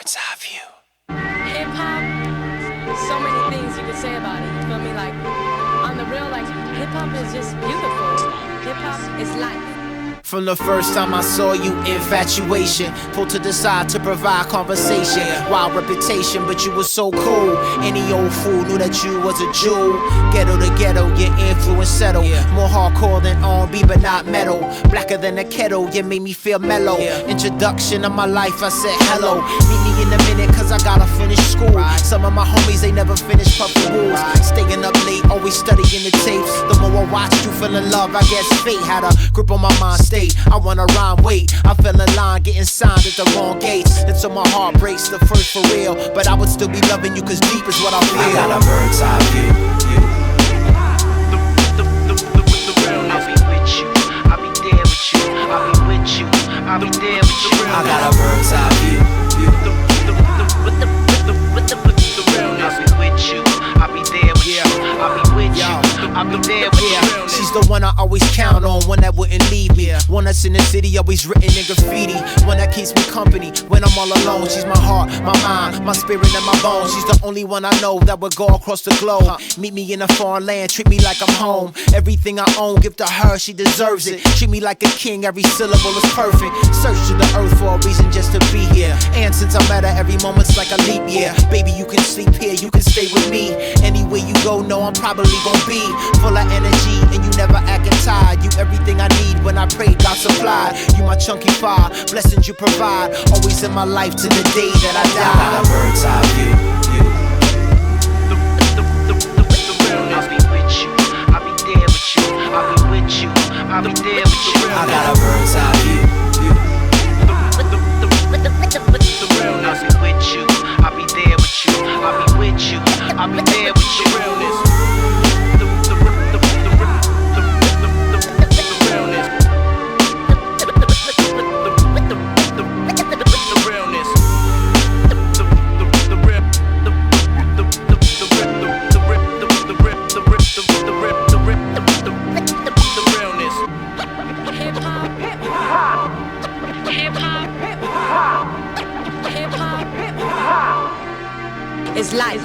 bird's eye view. Hip hop, so many things you could say about it. You feel me? Like, on the real, like, hip hop is just beautiful. Hip hop is life. From the first time I saw you, infatuation pulled to the side to provide conversation. Wild reputation, but you were so cool. Any old fool knew that you was a Jew. Ghetto to ghetto, your influence settle. More hardcore than R&B, but not metal. Blacker than a kettle, you made me feel mellow. Introduction of my life, I said hello. Meet me in a minute, cause I gotta finish school. Some of my homies, they never finished puffin' rules. Staying up late, always studying the tapes. The more I watched you fell in love, I guess fate had a grip on my mind state. I wanna rhyme, wait, I fell in line, getting signed at the wrong gates. Until my heart breaks, the first for real. But I would still be loving you, cause deep is what I feel. I got a bird's eye view. The realness. I'll be with you, I'll be there with you, I'll be with you, I'll be there with you. I got a bird's eye view. The realness. I'll be with you, I'll be there with you, I'll be with you, I'll be there with you. She's the one I always count on, one that wouldn't leave me. One that's in the city, always written in graffiti. One that keeps me company when I'm all alone. She's my heart, my mind, my spirit and my bones. She's the only one I know that would go across the globe. Meet me in a foreign land, treat me like I'm home. Everything I own, give to her, she deserves it. Treat me like a king, every syllable is perfect. Search to the earth for a reason just to be here. And since I met her, every moment's like a leap year. Baby, you can sleep here, you can stay with me. Anywhere you go, know I'm probably gonna be full of energy, and you never acting tired. You everything I need when I pray, God supplied. You my chunky fire, blessings you provide. Always in my life to the day that I die. I got a bird's eye view. The realness. I'll be with you, I'll be there with you, I'll be with you, I'll be there with you. I got a bird's eye view. The realness. I'll be with you, I'll be there with you, I'll be with you, I'll be there with you. The realness. It's life.